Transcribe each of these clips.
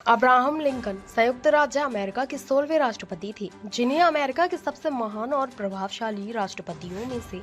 Abraham Lincoln संयुक्त राज्य America के 16वें राष्ट्रपति थे, जिन्हें अमेरिका के सबसे महान और प्रभावशाली राष्ट्रपतियों में से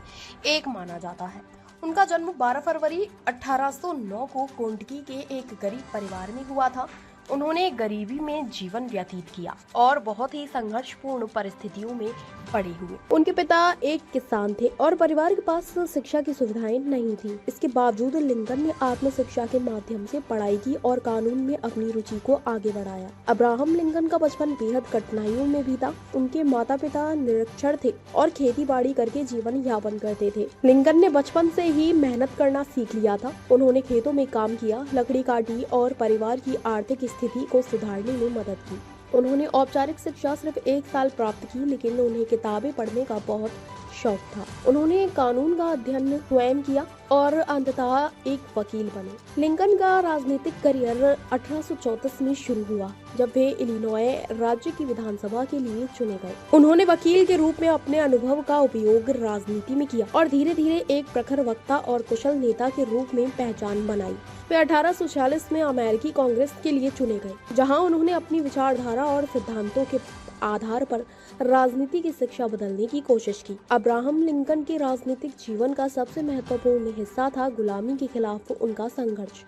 एक माना जाता है। उनका जन्म 12 फरवरी 1809 को कोंटकी के एक गरीब परिवार में हुआ था। उन्होंने गरीबी में जीवन व्यतीत किया और बहुत ही संघर्षपूर्ण परिस्थितियों में पड़े हुए। उनके पिता एक किसान थे और परिवार के पास शिक्षा की सुविधाएं नहीं थी। इसके बावजूद लिंकन ने आत्म शिक्षा के माध्यम से पढ़ाई की और कानून में अपनी रुचि को आगे बढ़ाया। अब्राहम लिंकन का बचपन बेहद कठिनाइयों में बीता। उनके माता पिता निरक्षर थे और खेती बाड़ी करके जीवन यापन करते थे। लिंकन ने बचपन से ही मेहनत करना सीख लिया था। उन्होंने खेतों में काम किया, लकड़ी काटी और परिवार की आर्थिक स्थिति को सुधारने में मदद की। उन्होंने औपचारिक शिक्षा सिर्फ 1 साल प्राप्त की, लेकिन उन्हें किताबें पढ़ने का बहुत शौक था। उन्होंने कानून का अध्ययन स्वयं किया और अंततः एक वकील बने। लिंकन का राजनीतिक करियर 1834 में शुरू हुआ, जब वे इलिनॉय राज्य की विधानसभा के लिए चुने गए। उन्होंने वकील के रूप में अपने अनुभव का उपयोग राजनीति में किया और धीरे धीरे एक प्रखर वक्ता और कुशल नेता के रूप में पहचान बनाई। वे 1846 में अमेरिकी कांग्रेस के लिए चुने गए, जहां उन्होंने अपनी विचारधारा और सिद्धांतों के आधार पर राजनीति की शिक्षा बदलने की कोशिश की। अब्राहम लिंकन के राजनीतिक जीवन का सबसे महत्वपूर्ण हिस्सा था गुलामी के खिलाफ उनका संघर्ष।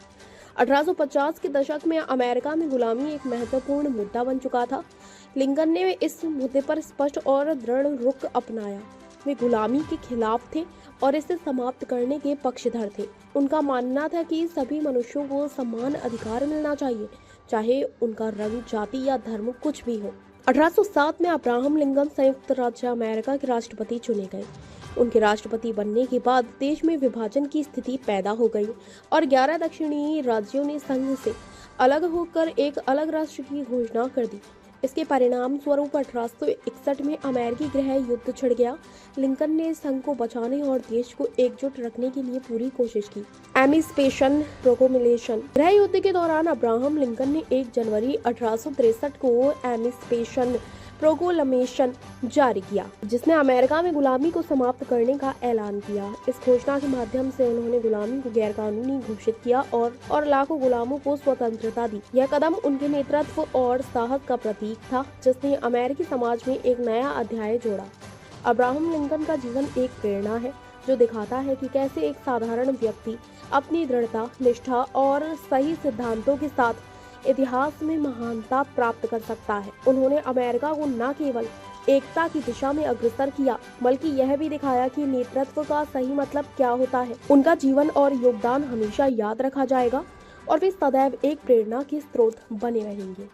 1850 के दशक में अमेरिका में गुलामी एक महत्वपूर्ण मुद्दा बन चुका था। लिंकन ने इस मुद्दे पर स्पष्ट और दृढ़ रुख अपनाया। वे गुलामी के खिलाफ थे और इसे समाप्त करने के पक्षधर थे। उनका मानना था कि सभी मनुष्यों को समान अधिकार मिलना चाहिए, चाहे उनका रंग, जाति या धर्म कुछ भी हो। 1807 में अब्राहम लिंकन संयुक्त राज्य अमेरिका के राष्ट्रपति चुने गए। उनके राष्ट्रपति बनने के बाद देश में विभाजन की स्थिति पैदा हो गई और 11 दक्षिणी राज्यों ने संघ से अलग होकर एक अलग राष्ट्र की घोषणा कर दी। इसके परिणाम स्वरूप 1861 में अमेरिकी गृह युद्ध छिड़ गया। लिंकन ने संघ को बचाने और देश को एकजुट रखने के लिए पूरी कोशिश की। एमिस्पेशन प्रोक्लेमेशन। गृह युद्ध के दौरान अब्राहम लिंकन ने 1 जनवरी 1863 को एमिस्पेशन प्रोक्लेमेशन जारी किया, जिसने अमेरिका में गुलामी को समाप्त करने का ऐलान किया। इस घोषणा के माध्यम से उन्होंने गुलामी को गैरकानूनी घोषित किया और लाखों गुलामों को स्वतंत्रता दी। यह कदम उनके नेतृत्व और साहस का प्रतीक था, जिसने अमेरिकी समाज में एक नया अध्याय जोड़ा। अब्राहम लिंकन का जीवन एक प्रेरणा है, जो दिखाता है कि कैसे एक साधारण व्यक्ति अपनी दृढ़ता, निष्ठा और सही सिद्धांतों के साथ इतिहास में महानता प्राप्त कर सकता है। उन्होंने अमेरिका को न केवल एकता की दिशा में अग्रसर किया, बल्कि यह भी दिखाया कि नेतृत्व का सही मतलब क्या होता है। उनका जीवन और योगदान हमेशा याद रखा जाएगा और वे सदैव एक प्रेरणा के स्रोत बने रहेंगे।